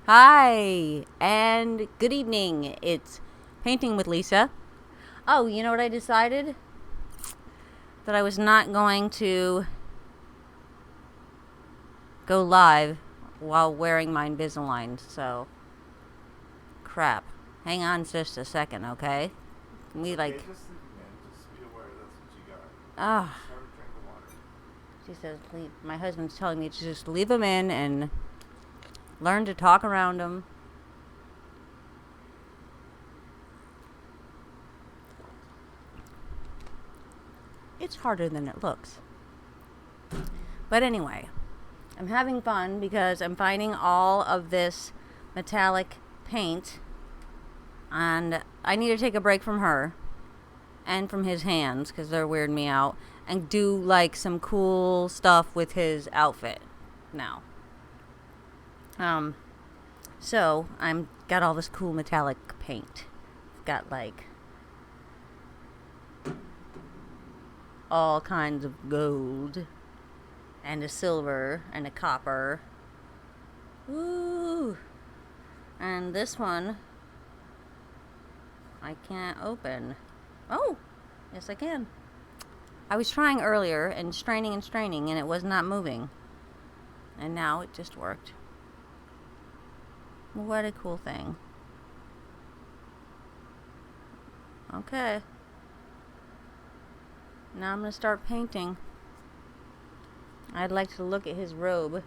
Hi, and good evening. It's Painting with Lisa. Oh, you know what I decided? That I was not going to go live while wearing my Invisalign, so crap. Hang on just a second, okay? We Okay, like, just sleep again. Just be aware that's what you got. ah, Just have a drink of water. she says, my husband's telling me to just leave them in and learn to talk around them. It's harder than it looks. But anyway, I'm having fun because I'm finding all of this metallic paint, and I need to take a break from her and from his hands because they're weirding me out, and do like some cool stuff with his outfit now. Um, so I'm got all this cool metallic paint. I've got like all kinds of gold and a silver and a copper. Ooh. And this one I can't open. Oh, yes I can. I was trying earlier and straining and it was not moving. And now it just worked. What a cool thing. Okay. Now I'm going to start painting. I'd like to look at his robe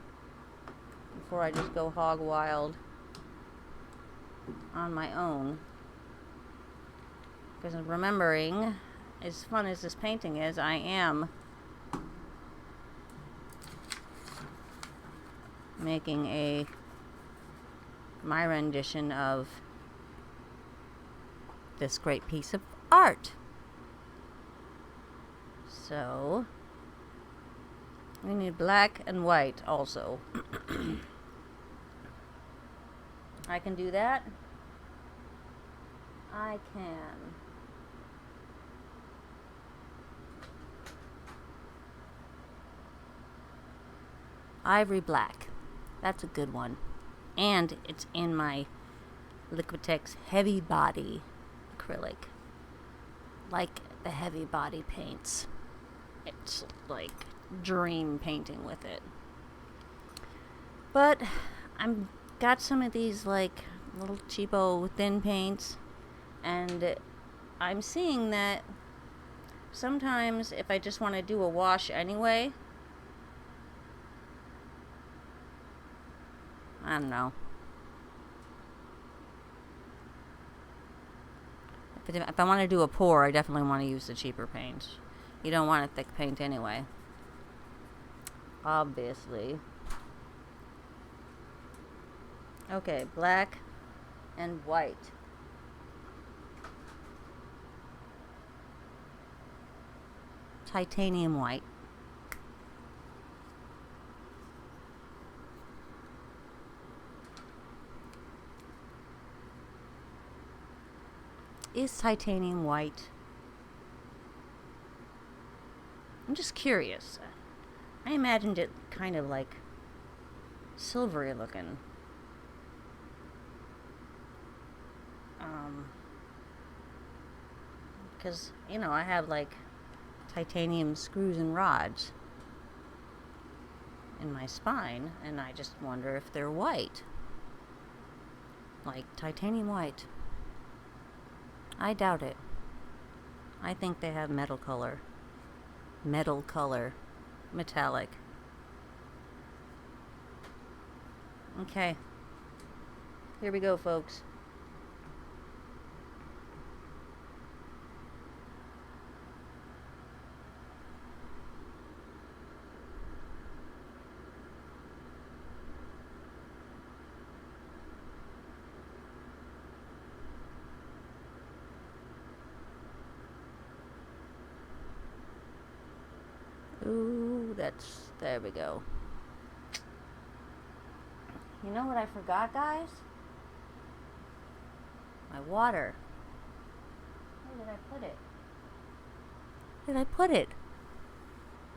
before I just go hog wild on my own. Because remembering, as fun as this painting is, I am making my rendition of this great piece of art. So we need black and white also. I can do that. I can. Ivory black. That's a good one. And it's in my Liquitex heavy body acrylic. Like the heavy body paints. It's like dream painting with it. But I'm got some of these like little cheapo thin paints, and I'm seeing that sometimes if I just want to do a wash anyway, I don't know. If I want to do a pour, I definitely want to use the cheaper paints. You don't want a thick paint anyway. Obviously. Okay, black and white. Titanium white. Is titanium white? I'm just curious. I imagined it kind of like silvery looking. Because, I have like titanium screws and rods in my spine, and I just wonder if they're white. Like titanium white. I doubt it. I think they have metal color. Metal color. Metallic. Okay. Here we go, folks. Ooh, there we go. You know what I forgot, guys? My water. Where did I put it? Where did I put it?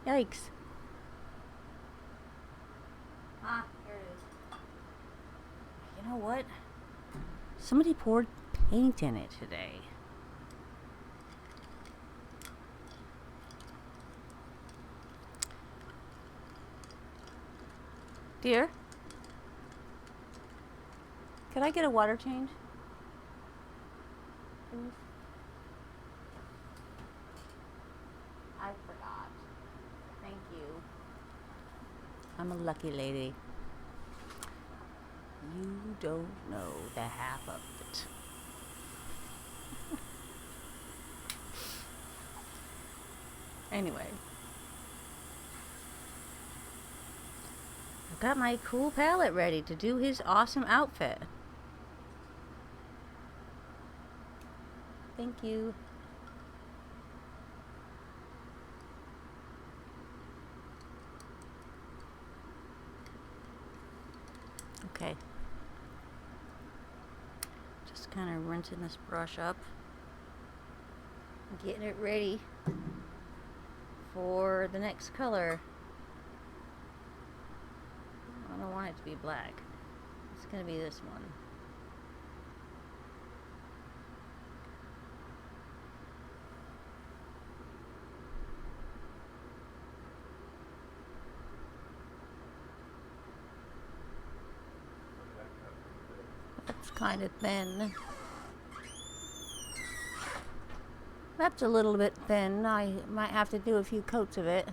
Yikes. Ah, here it is. know what? Somebody poured paint in it today. Dear, could I get a water change? Please? I forgot. Thank you. I'm a lucky lady. You don't know the half of it. Anyway. I've got my cool palette ready to do his awesome outfit. Thank you. Okay. Just kind of rinsing this brush up. Getting it ready for the next color. I don't want it to be black. It's going to be this one. That's kind of thin. That's a little bit thin. I might have to do a few coats of it.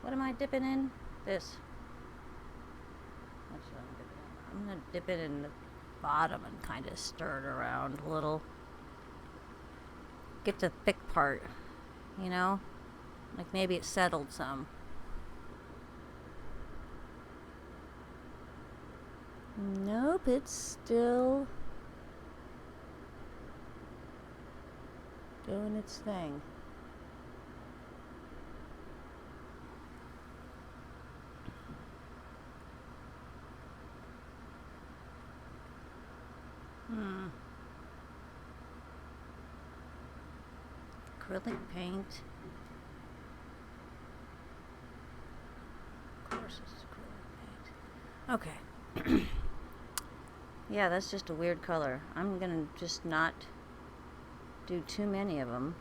What am I dipping in? This. That's what I'm dipping in. I'm going to dip it in the bottom and kind of stir it around a little. Get the thick part, you know? Like maybe it settled some. Nope, it's still doing its thing. Acrylic paint. Of course it's acrylic paint. Okay. Yeah, that's just a weird color. I'm gonna just not do too many of them.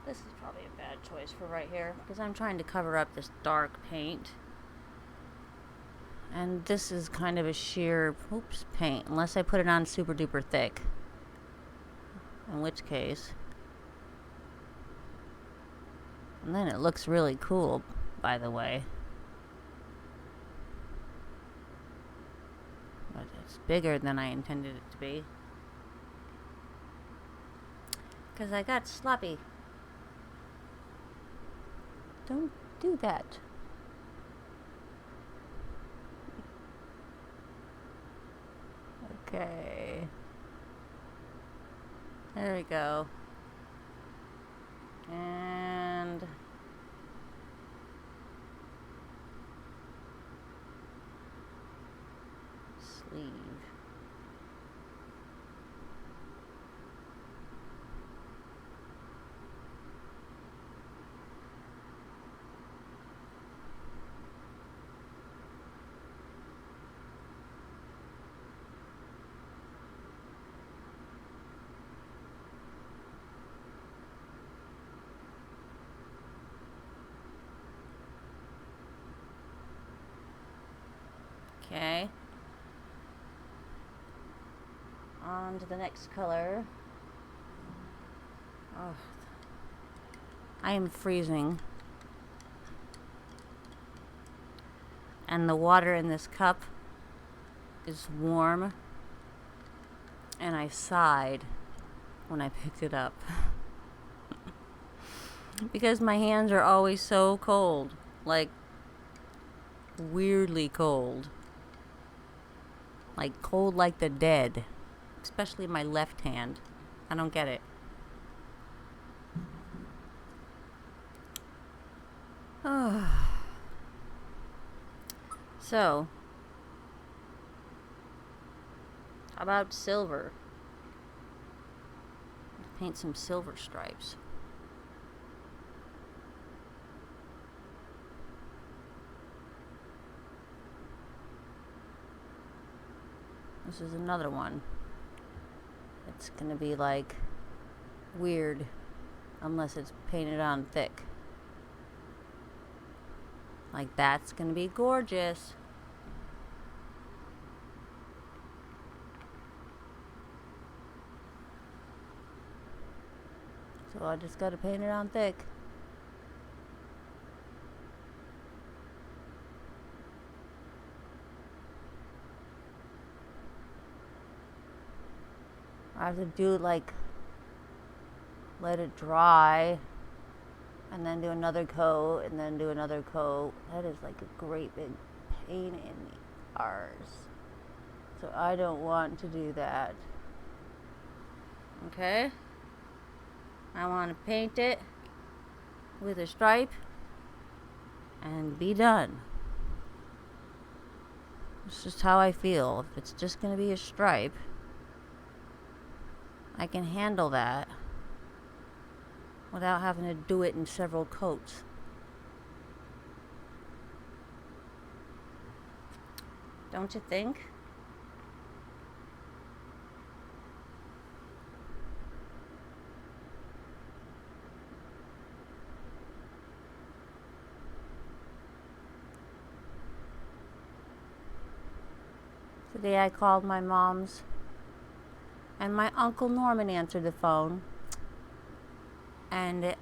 This is probably a bad choice for right here because I'm trying to cover up this dark paint. And this is kind of a sheer, paint, unless I put it on super duper thick. In which case. And then it looks really cool, by the way. But it's bigger than I intended it to be. Because I got sloppy. Don't do that. Okay. There we go. And sleeve. Okay. On to the next color. Oh, I am freezing. And the water in this cup is warm. And I sighed when I picked it up. Because my hands are always so cold. Like, weirdly cold. Like, cold like the dead. Especially my left hand. I don't get it. So, how about silver? Paint some silver stripes. This is another one. It's gonna be like weird unless it's painted on thick. Like, that's gonna be gorgeous. So I just gotta paint it on thick. I have to do like, let it dry, and then do another coat, and then do another coat. That is like a great big pain in the arse. So I don't want to do that. Okay? I want to paint it with a stripe and be done. It's just how I feel. If it's just going to be a stripe, I can handle that without having to do it in several coats. Don't you think? Today I called my mom's, and my Uncle Norman answered the phone, and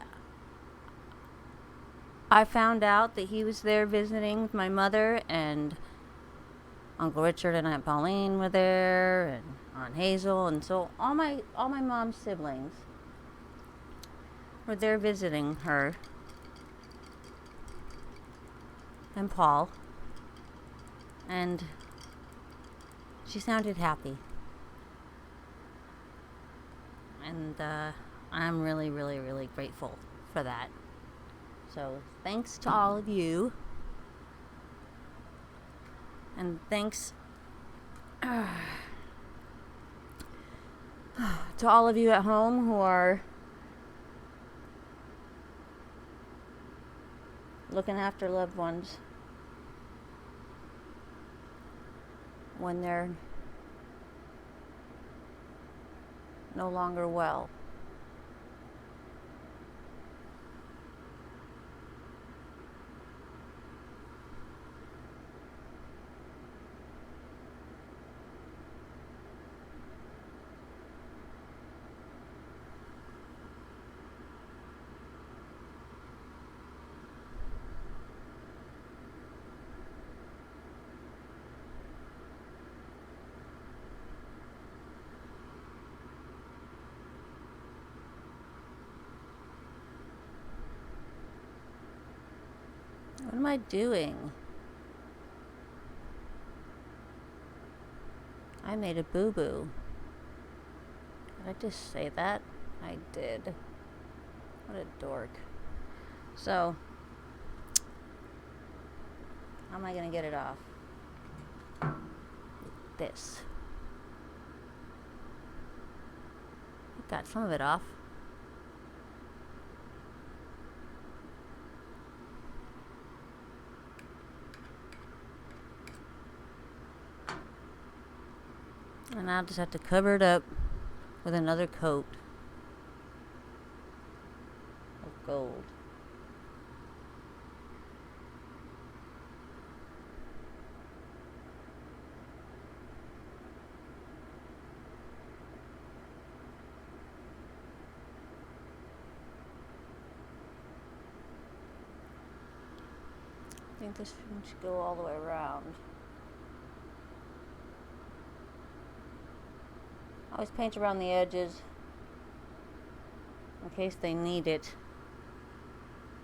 I found out that he was there visiting with my mother, and Uncle Richard and Aunt Pauline were there, and Aunt Hazel, and so all my mom's siblings were there visiting her and Paul, and she sounded happy. And I'm really, really, really grateful for that. So thanks to all of you. And thanks to all of you at home who are looking after loved ones when they're no longer well. What am I doing? I made a boo-boo. Did I just say that? I did. What a dork. So, how am I gonna get it off? This. Got some of it off. And I'll just have to cover it up with another coat of gold. I think this should go all the way around. I always paint around the edges in case they need it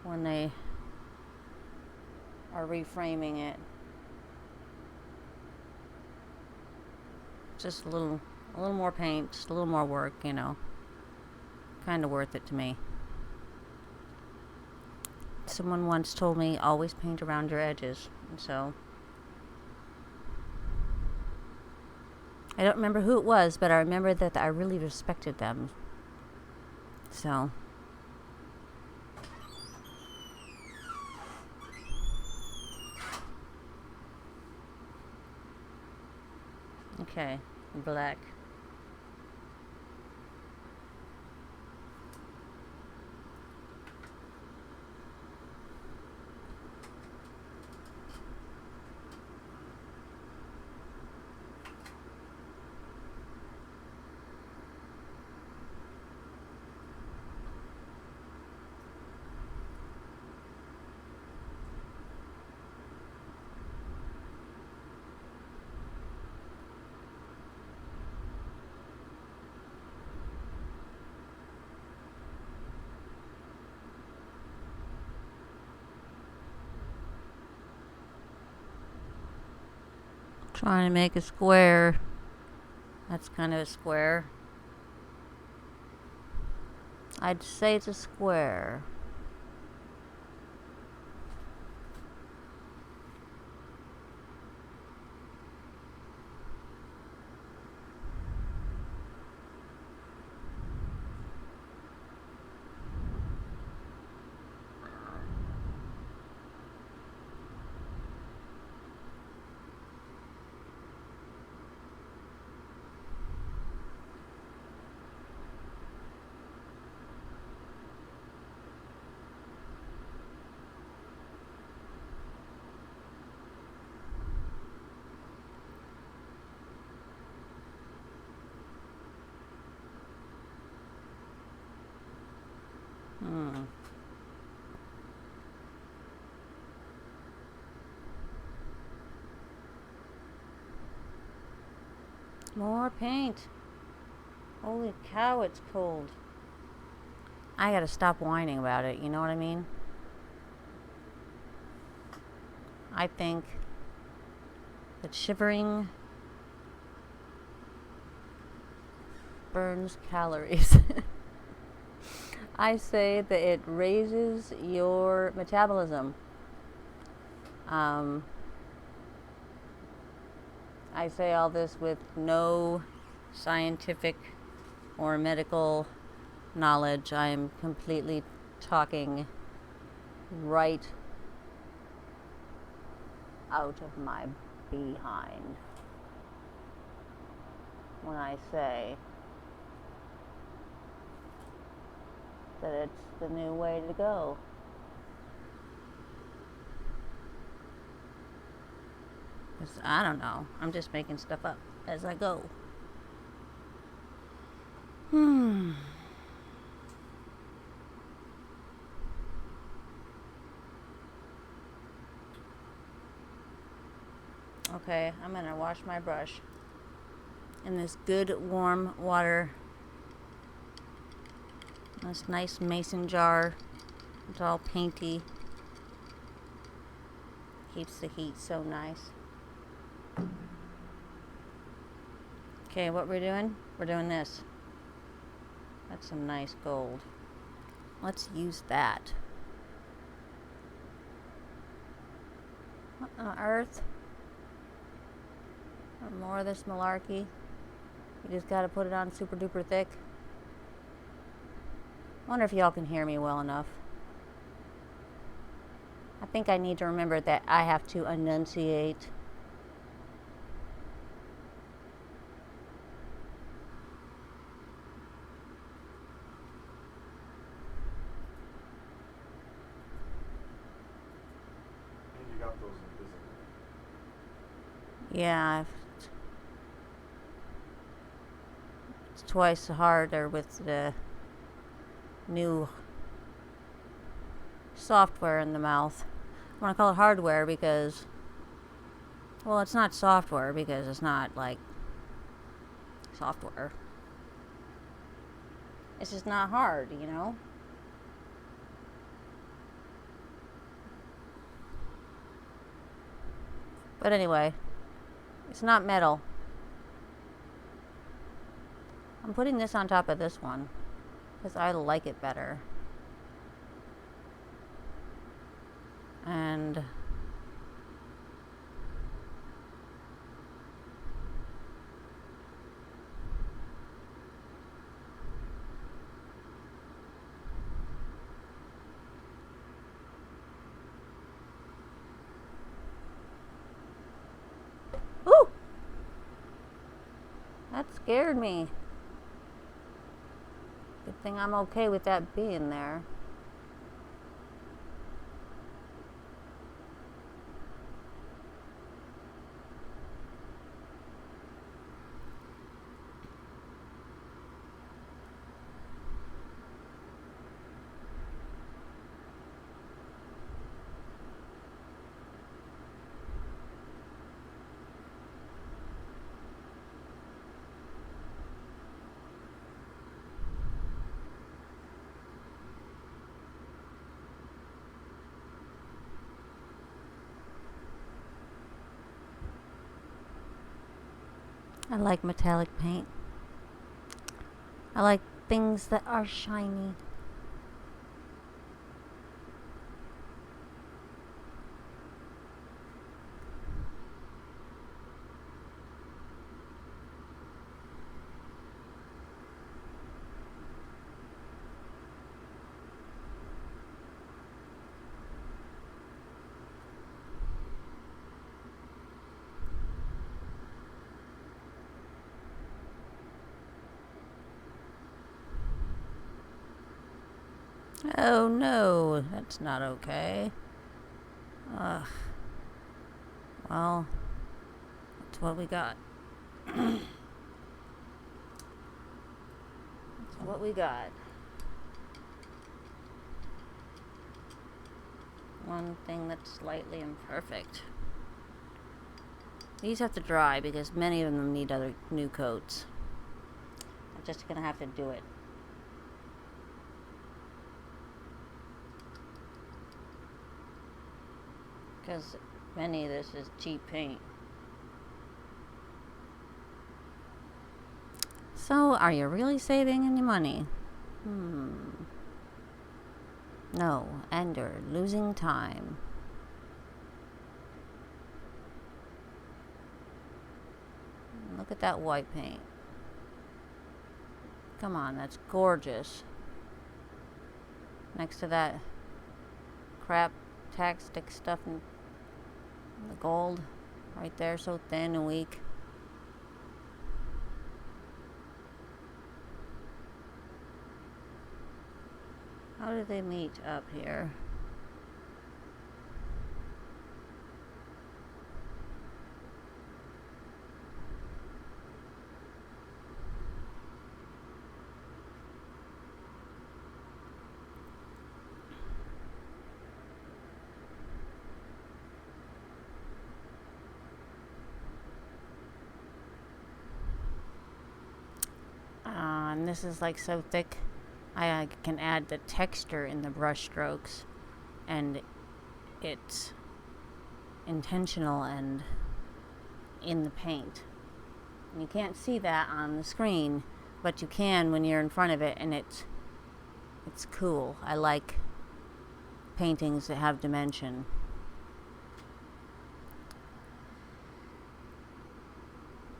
when they are reframing it. Just a little more paint, just a little more work, you know. Kind of worth it to me. Someone once told me always paint around your edges, and so I don't remember who it was, but I remember that I really respected them. So okay, black. Trying to make a square. That's kind of a square. I'd say it's a square. More paint. Holy cow, it's cold. I gotta stop whining about it, you know what I mean? I think that shivering burns calories. I say that it raises your metabolism. I say all this with no scientific or medical knowledge. I am completely talking right out of my behind when I say that it's the new way to go. I don't know. I'm just making stuff up as I go. Okay, I'm gonna wash my brush in this good warm water. This nice mason jar. It's all painty. Keeps the heat so nice. Okay, what we're doing? We're doing this. That's some nice gold. Let's use that. What on earth? More of this malarkey. You just gotta put it on super duper thick. Wonder if y'all can hear me well enough. I think I need to remember that I have to enunciate. And you got those invisible. Yeah, it's twice harder with the new software in the mouth. want to call it hardware because, well, it's not software because it's not like software. It's just not hard, you know? But anyway, it's not metal. I'm putting this on top of this one because I like it better. And ooh! That scared me. Good thing I'm okay with that being there. I like metallic paint. I like things that are shiny. Oh no, that's not okay. Ugh. Well, that's what we got. That's what we got. One thing that's slightly imperfect. These have to dry because many of them need other new coats. I'm just gonna have to do it. Because many of this is cheap paint. So, are you really saving any money? No, and you're losing time. Look at that white paint. Come on, that's gorgeous. Next to that crap tack stick stuff in the gold right there, so thin and weak. How do they meet up here? And this is like so thick I can add the texture in the brush strokes, and it's intentional and in the paint. And you can't see that on the screen, but you can when you're in front of it, and it's cool. I like paintings that have dimension.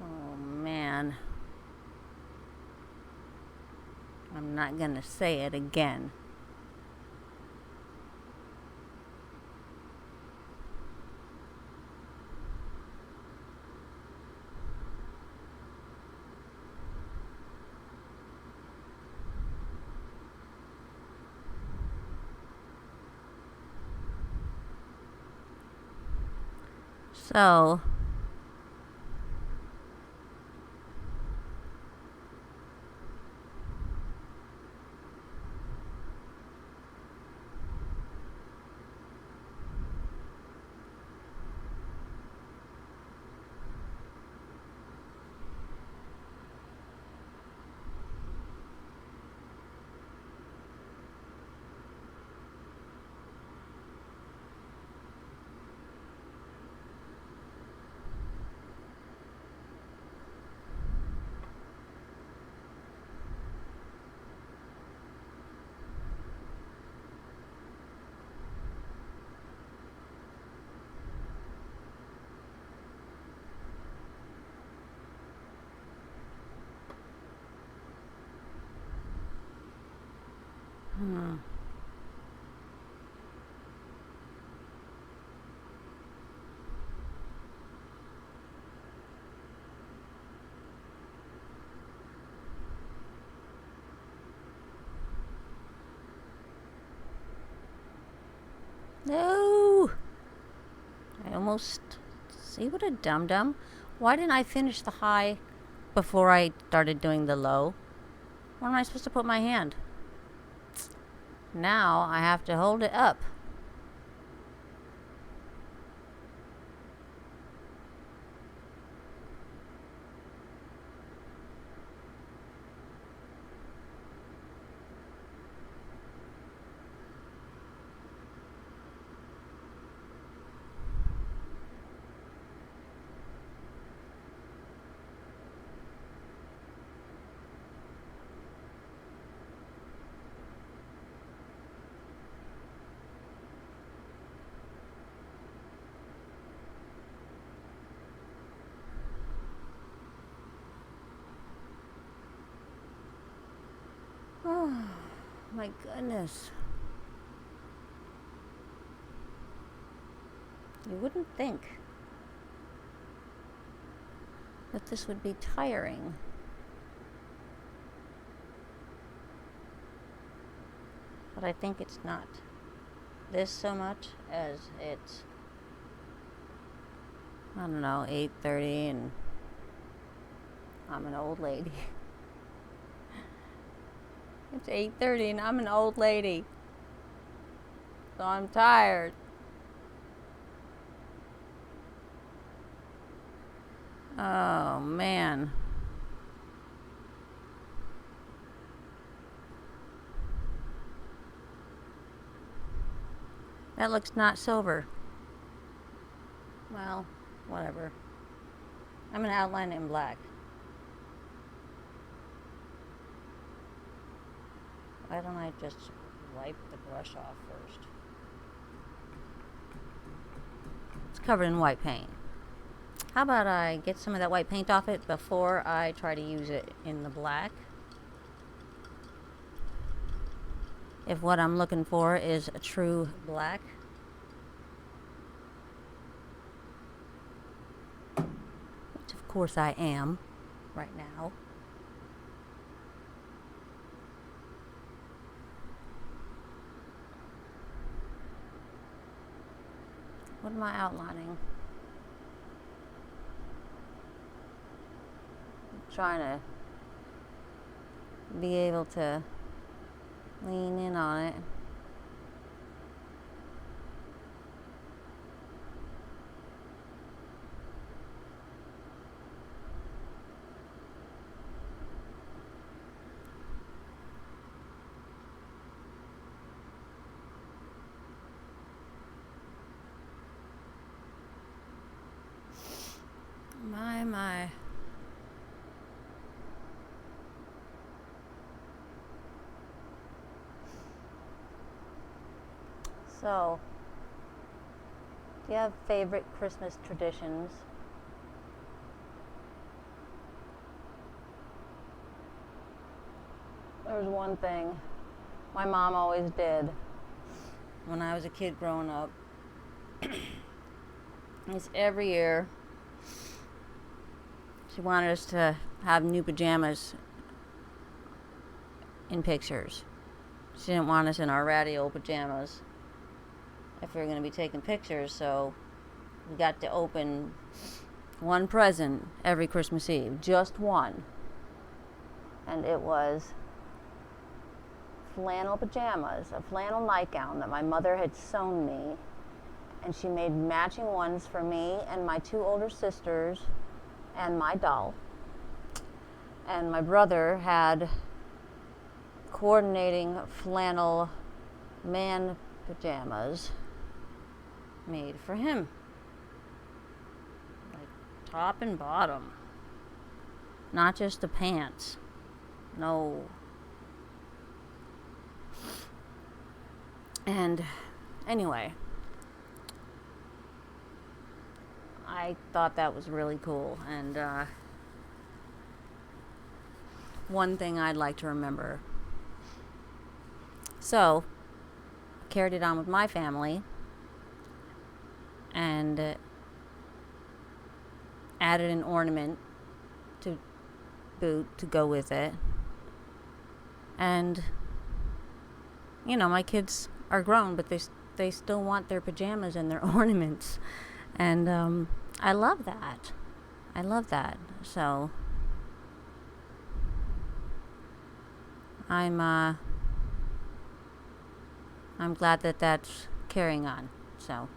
Oh man. I'm not gonna say it again. So, Hmm. No! I almost... See, what a dum-dum. Why didn't I finish the high before I started doing the low? Where am I supposed to put my hand? Now I have to hold it up. Oh, my goodness. You wouldn't think that this would be tiring. But I think it's not this so much as it's, I don't know, 8:30 and I'm an old lady. It's 8:30 and I'm an old lady. So I'm tired. Oh, man. That looks not silver. Well, whatever. I'm going to outline it in black. Why don't I just wipe the brush off first? It's covered in white paint. How about I get some of that white paint off it before I try to use it in the black? If what I'm looking for is a true black. Which of course I am right now. What am I outlining? I'm trying to be able to lean in on it. My. So, do you have favorite Christmas traditions? There's one thing my mom always did when I was a kid growing up. Is every year she wanted us to have new pajamas in pictures. She didn't want us in our ratty old pajamas if we were going to be taking pictures, so we got to open one present every Christmas Eve, just one. And it was flannel pajamas, a flannel nightgown that my mother had sewn me, and she made matching ones for me and my two older sisters and my doll. And my brother had coordinating flannel man pajamas made for him, like top and bottom, not just the pants. No. And anyway, I thought that was really cool, and one thing I'd like to remember. So, carried it on with my family and added an ornament to boot to go with it. And, you know, my kids are grown, but they still want their pajamas and their ornaments. And I love that. I love that. So I'm glad that that's carrying on. So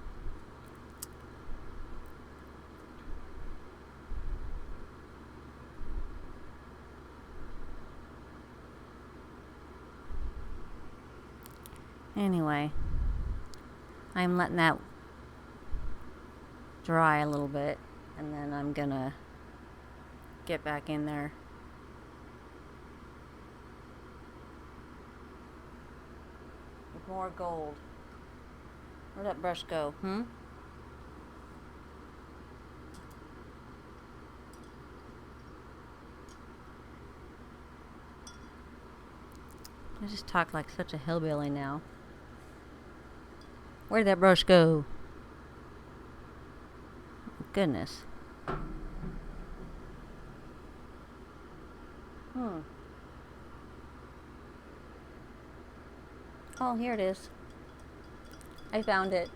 anyway, I'm letting that dry a little bit, and then I'm gonna get back in there. With more gold. Where'd that brush go? I just talk like such a hillbilly now. Where'd that brush go? Goodness. Oh, here it is. I found it.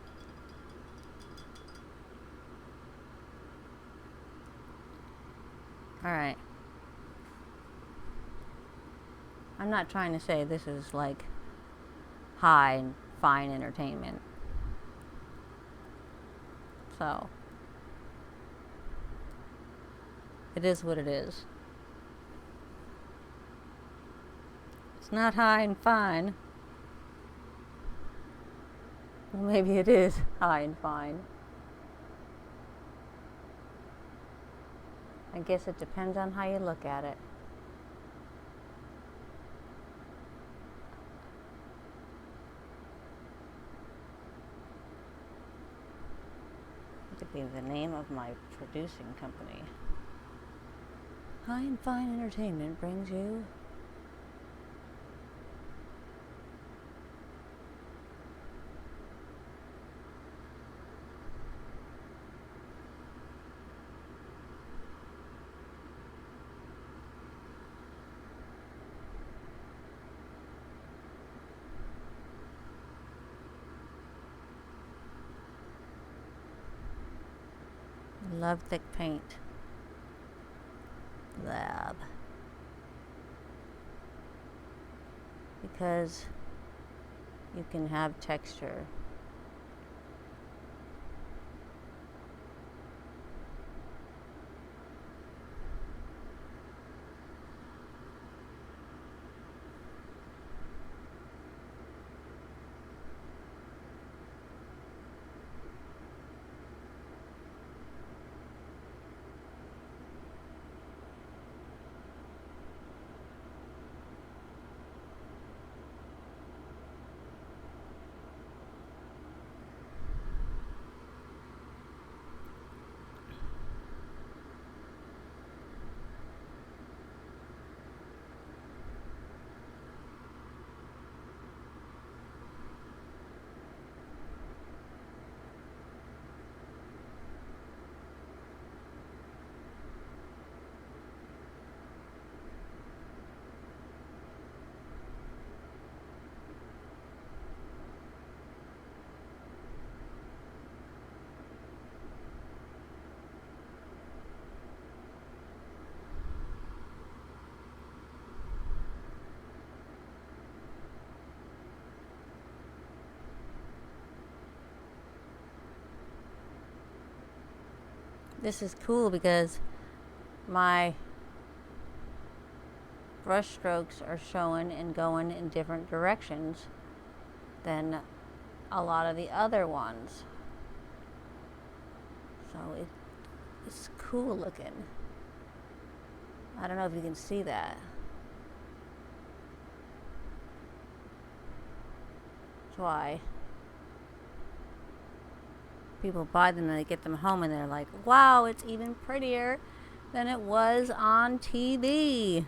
Alright. I'm not trying to say this is like high and fine entertainment. So, it is what it is. It's not high and fine. Well, maybe it is high and fine. I guess it depends on how you look at it. It could be the name of my producing company. High and Fine Entertainment brings you Love Thick Paint Lab, because you can have texture. This is cool because my brush strokes are showing and going in different directions than a lot of the other ones. So it's cool looking. I don't know if you can see that. That's why people buy them and they get them home and they're like, wow, it's even prettier than it was on TV.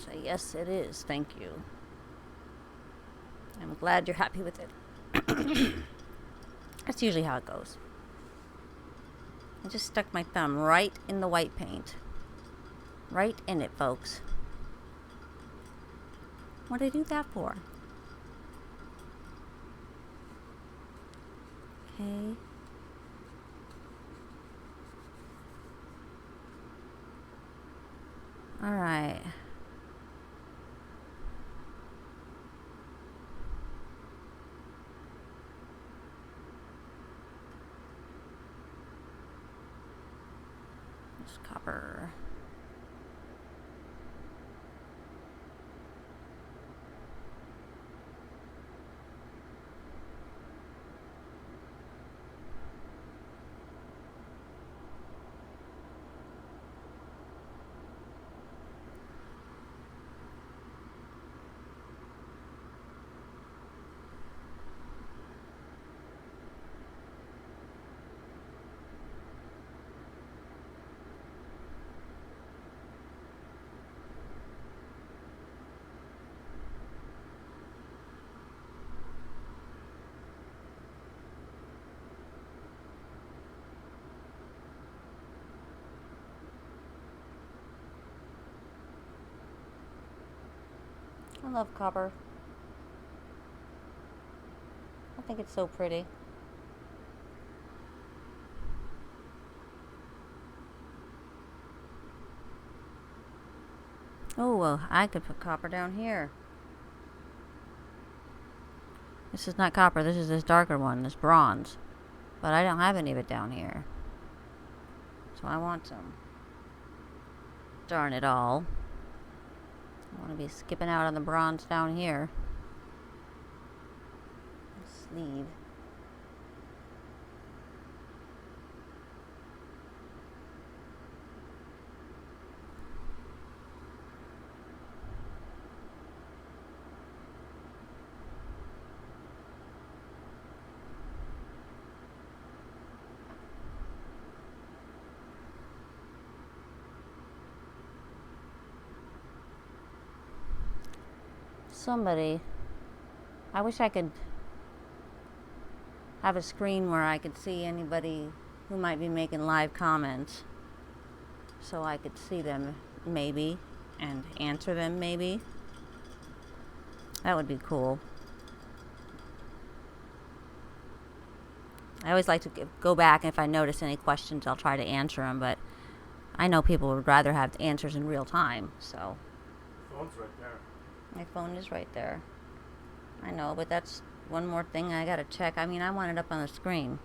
say, yes, it is. Thank you. I'm glad you're happy with it. That's usually how it goes. I just stuck my thumb right in the white paint. Right in it, folks. What did I do that for? Okay. All right. This copper. I love copper. I think it's so pretty. Oh, well, I could put copper down here. This is not copper. This is this darker one, this bronze. But I don't have any of it down here. So I want some. Darn it all. I want to be skipping out on the bronze down here. Sleeve. Somebody, I wish I could have a screen where I could see anybody who might be making live comments, so I could see them maybe and answer them maybe. That would be cool. I always like to go back, and if I notice any questions I'll try to answer them, but I know people would rather have answers in real time, so. The phone's right there. My phone is right there. I know, but that's one more thing I gotta check. I mean, I want it up on the screen.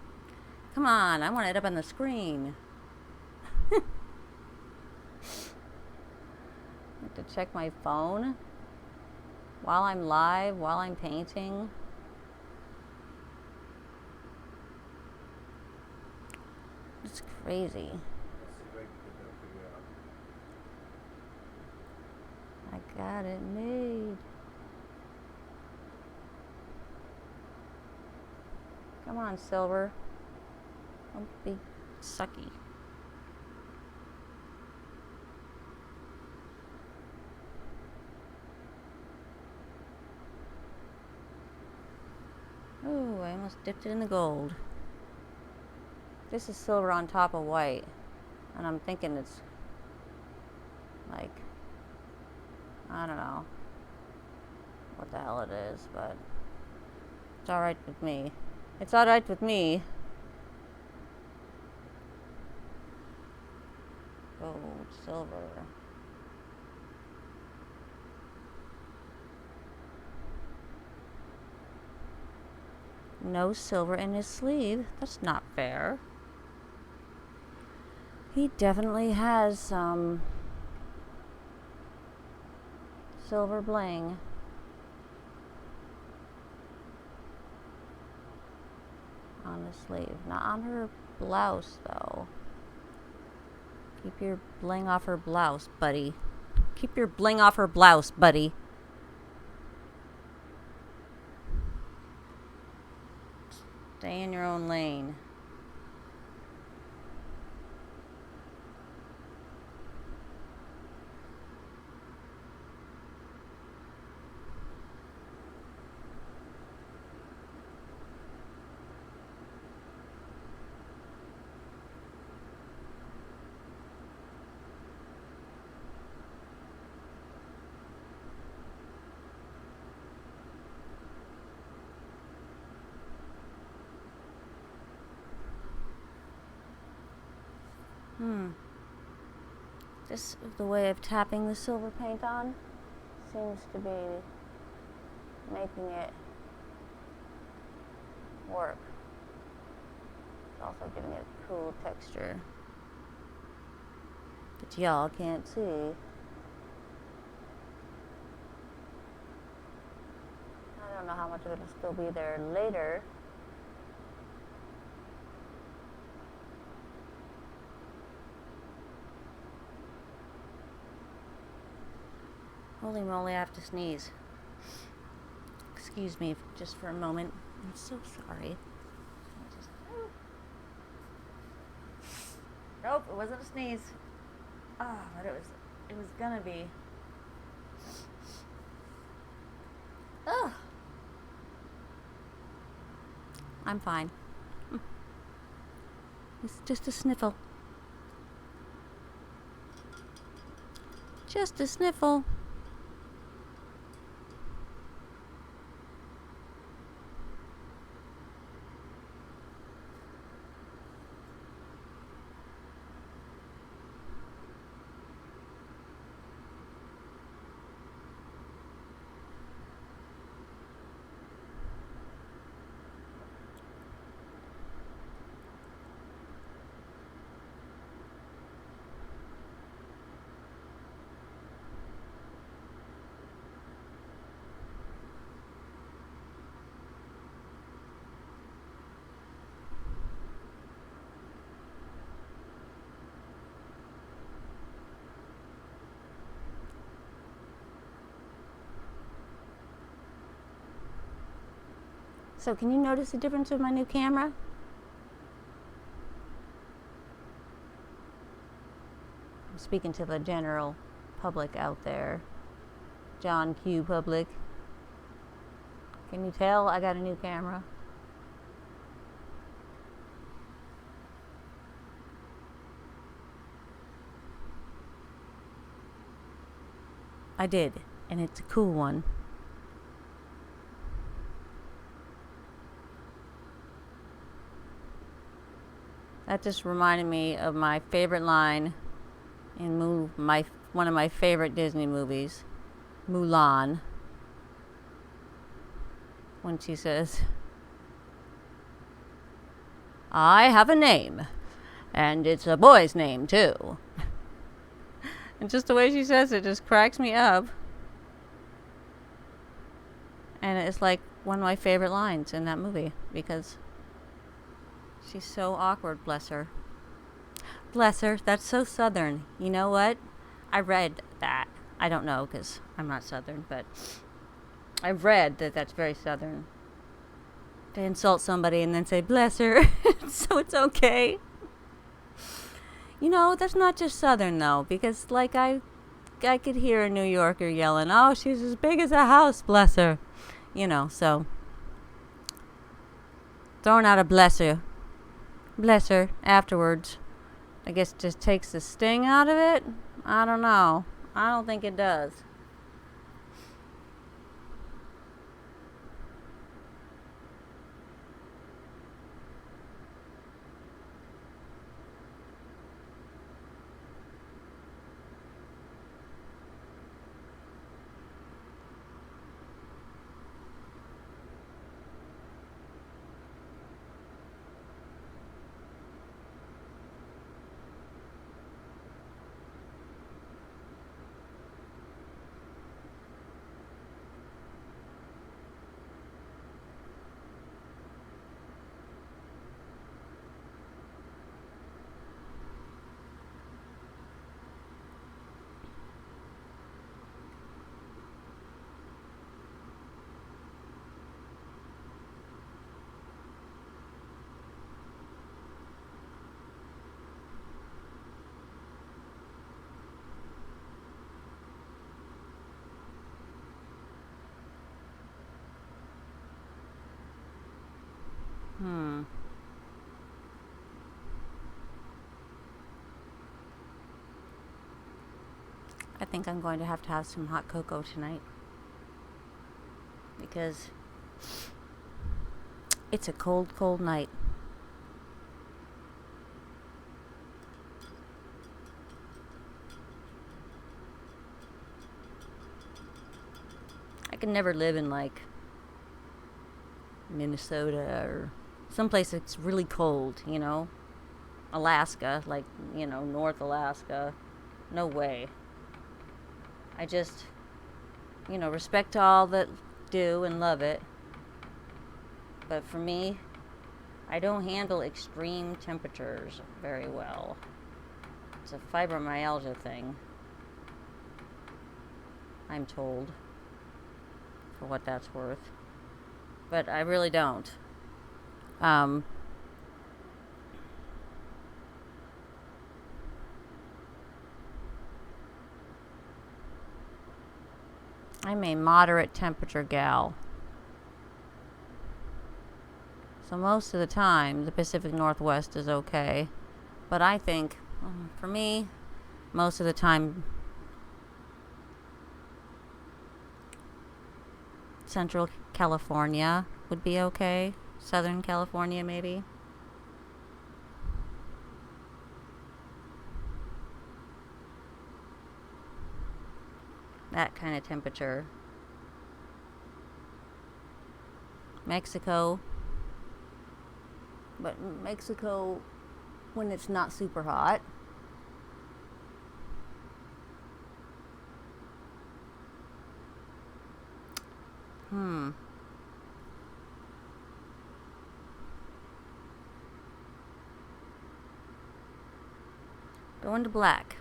Come on, I want it up on the screen. I have to check my phone while I'm live, while I'm painting. It's crazy. Let's see if I can get that figured out. I got it made. Come on, Silver. Don't be sucky. Ooh, I almost dipped it in the gold. This is silver on top of white. And I'm thinking it's like, I don't know what the hell it is, but it's alright with me. It's alright with me. Gold, silver. No silver in his sleeve. That's not fair. He definitely has some silver bling. On the sleeve. Not on her blouse, though. Keep your bling off her blouse, buddy. Keep your bling off her blouse, buddy. Stay in your own lane. This, the way of tapping the silver paint on, seems to be making it work. It's also giving it a cool texture. But y'all can't see. I don't know how much of it'll still be there later. Holy moly, I have to sneeze. Excuse me just for a moment. I'm so sorry. Nope, it wasn't a sneeze. Ah, but it was gonna be. Ugh. I'm fine. It's just a sniffle. Just a sniffle. So can you notice the difference with my new camera? I'm speaking to the general public out there. John Q. Public. Can you tell I got a new camera? I did, and it's a cool one. That just reminded me of my favorite line in one of my favorite Disney movies, Mulan, when she says, "I have a name, and it's a boy's name too." And just the way she says it just cracks me up. And it's like one of my favorite lines in that movie because she's so awkward, bless her. Bless her, that's so Southern. You know what? I read that. I don't know because I'm not Southern, but I've read that that's very Southern. To insult somebody and then say, bless her, so it's okay. You know, that's not just Southern though, because like I could hear a New Yorker yelling, "Oh, she's as big as a house, bless her." You know, so throwing out a bless her afterwards, I guess just takes the sting out of it. I don't know. I don't think it does. I think I'm going to have some hot cocoa tonight because it's a cold, cold night. I could never live in like Minnesota or someplace that's really cold, you know? Alaska, like, you know, North Alaska. No way. I just, you know, respect all that do and love it. But for me, I don't handle extreme temperatures very well. It's a fibromyalgia thing, I'm told, for what that's worth. But I really don't. I'm a moderate temperature gal. So most of the time, the Pacific Northwest is okay. But I think, for me, most of the time, Central California would be okay. Southern California, maybe. That kind of temperature. Mexico. But Mexico, when it's not super hot. Go into black.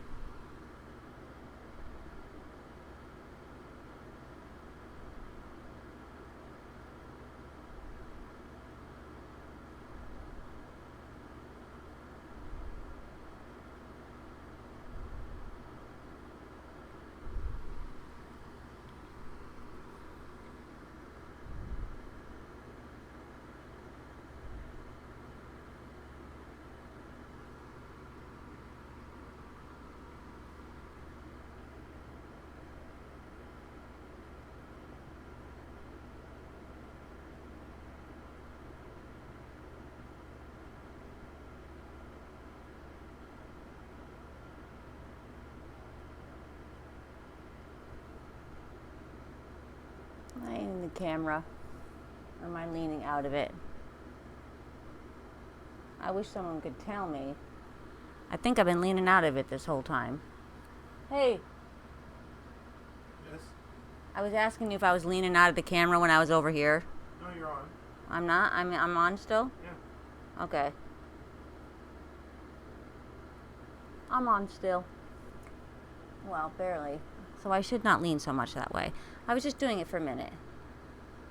Am I in the camera? Or am I leaning out of it? I wish someone could tell me. I think I've been leaning out of it this whole time. Hey, Yes? I was asking you if I was leaning out of the camera when I was over here. No, you're on. I'm not? I'm on still? Yeah. Okay. I'm on still. Well, barely. So I should not lean so much that way. I was just doing it for a minute.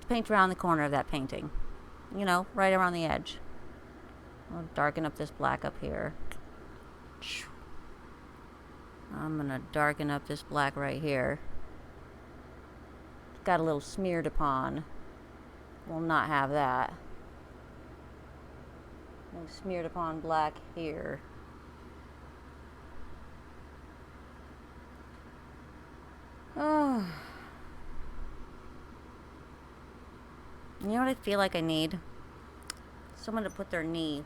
To paint around the corner of that painting. You know, right around the edge. I'll darken up this black up here. I'm gonna darken up this black right here. Got a little smeared upon. We'll not have that. Smeared upon black here. Oh. You know what I feel like I need? Someone to put their knee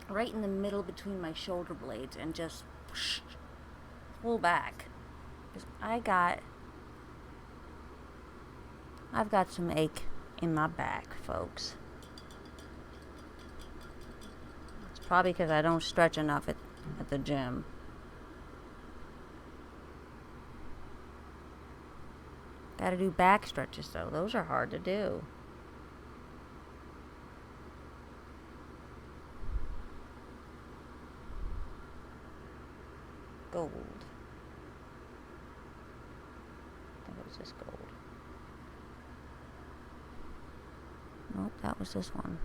right in the middle between my shoulder blades and just pull back. Because I've got some ache in my back, folks. It's probably because I don't stretch enough at the gym. Gotta do back stretches though. Those are hard to do. Gold. I think it was this gold. Nope, that was this one.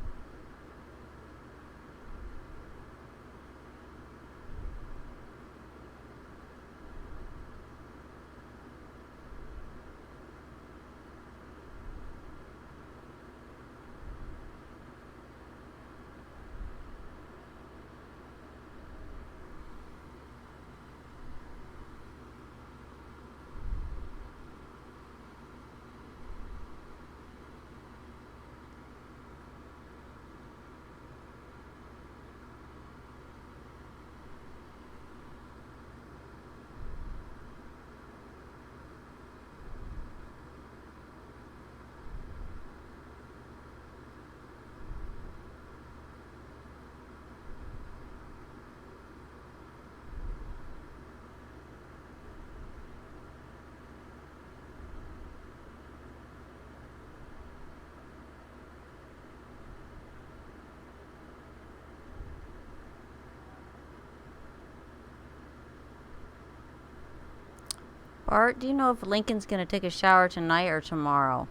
Bart, do you know if Lincoln's gonna take a shower tonight or tomorrow?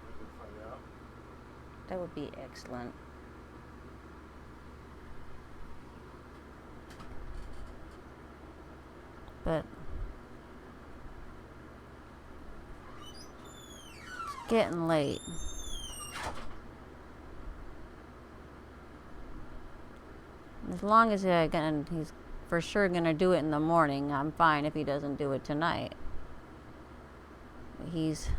I'm gonna find out. That would be excellent. But it's getting late. As long as he's for sure gonna do it in the morning, I'm fine if he doesn't do it tonight. He's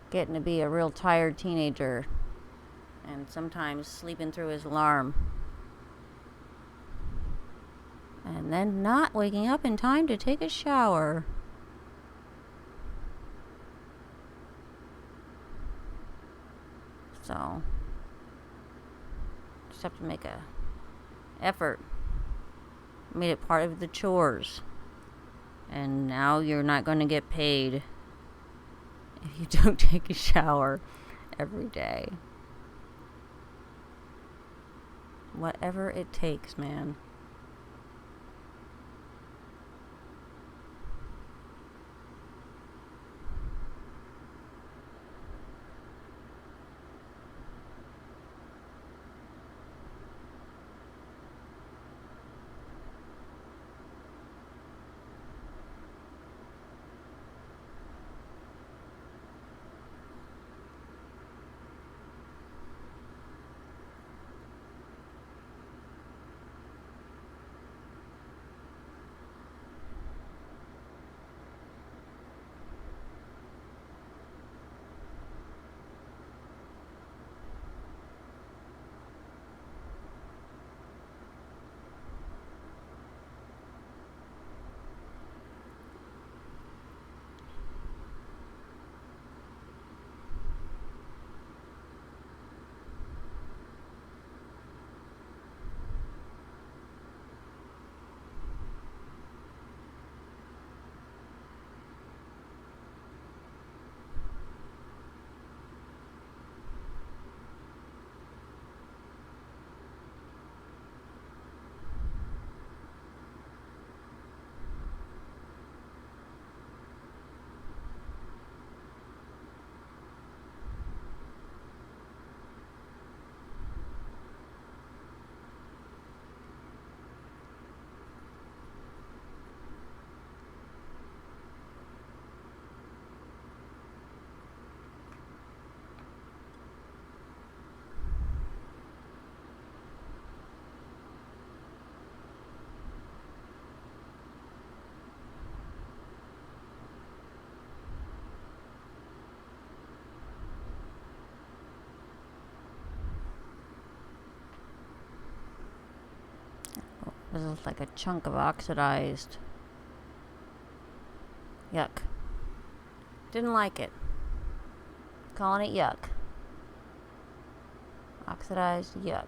getting to be a real tired teenager and sometimes sleeping through his alarm. And then not waking up in time to take a shower. So, just have to make a effort. Made it part of the chores. And now you're not going to get paid if you don't take a shower every day. Whatever it takes, man. This is like a chunk of oxidized. Yuck. Didn't like it. Calling it yuck. Oxidized yuck.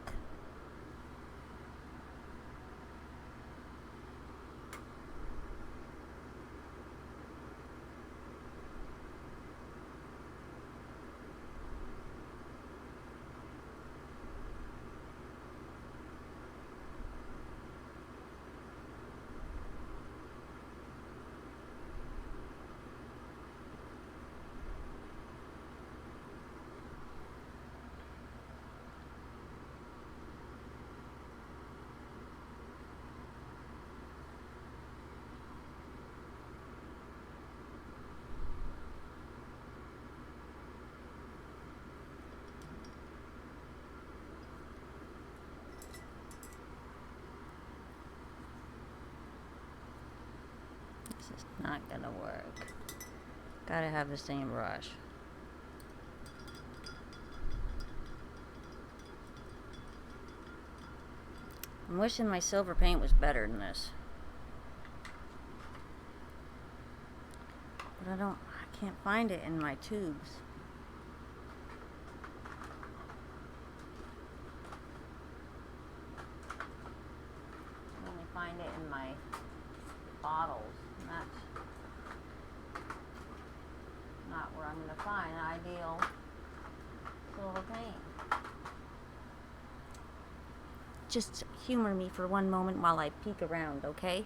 This is not gonna work. Gotta have the same brush. I'm wishing my silver paint was better than this. But I can't find it in my tubes. I only find it in my bottles. Not where I'm going to find ideal silver paint. Just humor me for one moment while I peek around, okay?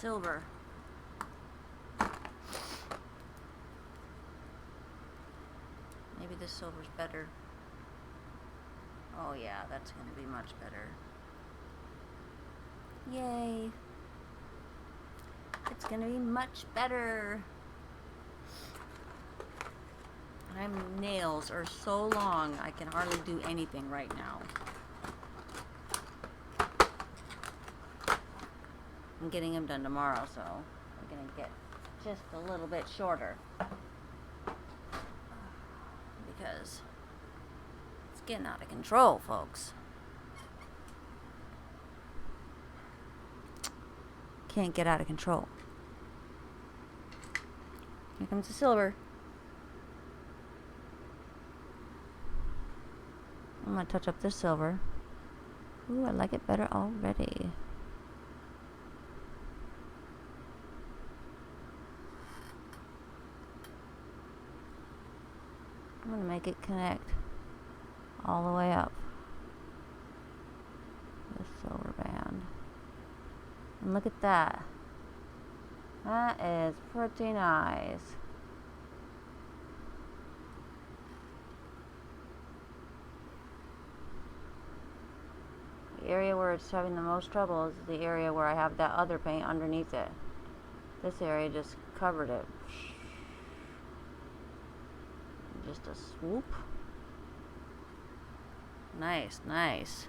silver. Maybe this silver's better. Oh yeah, that's going to be much better. Yay. It's going to be much better. My nails are so long, I can hardly do anything right now. I'm getting them done tomorrow, so I'm going to get just a little bit shorter. Because it's getting out of control, folks. Can't get out of control. Here comes the silver. I'm going to touch up this silver. Ooh, I like it better already. I'm going to make it connect all the way up. This silver band. And look at that. That is pretty nice. The area where it's having the most trouble is the area where I have that other paint underneath it. This area just covered it. Just a swoop. Nice, nice.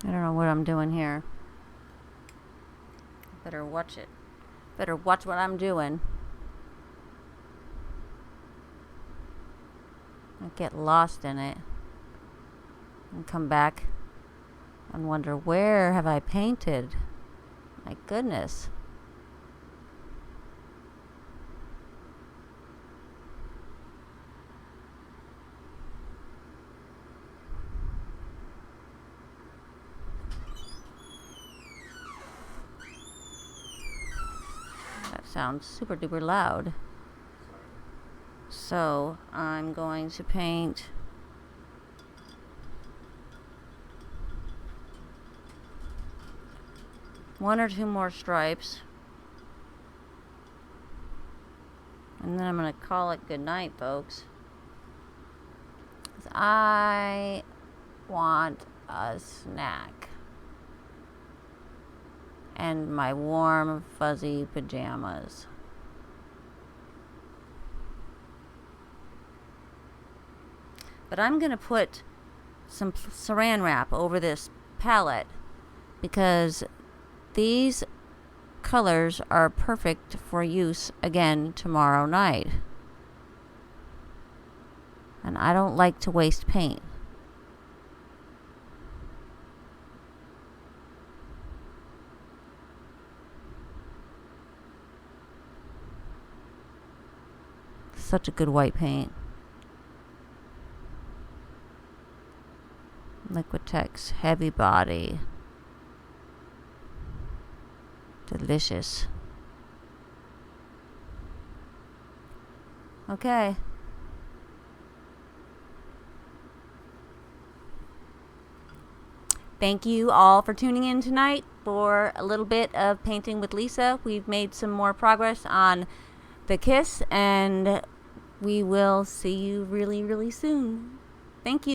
I don't know what I'm doing here. Better watch it. Better watch what I'm doing. I get lost in it and come back and wonder, where have I painted? My goodness. Sounds super duper loud. So I'm going to paint one or two more stripes, and then I'm going to call it good night, folks, 'cause I want a snack and my warm, fuzzy pajamas. But I'm going to put some saran wrap over this palette because these colors are perfect for use again tomorrow night. And I don't like to waste paint. Such a good white paint. Liquitex, heavy body. Delicious. Okay. Thank you all for tuning in tonight for a little bit of Painting with Lisa. We've made some more progress on the kiss, and we will see you really, really soon. Thank you.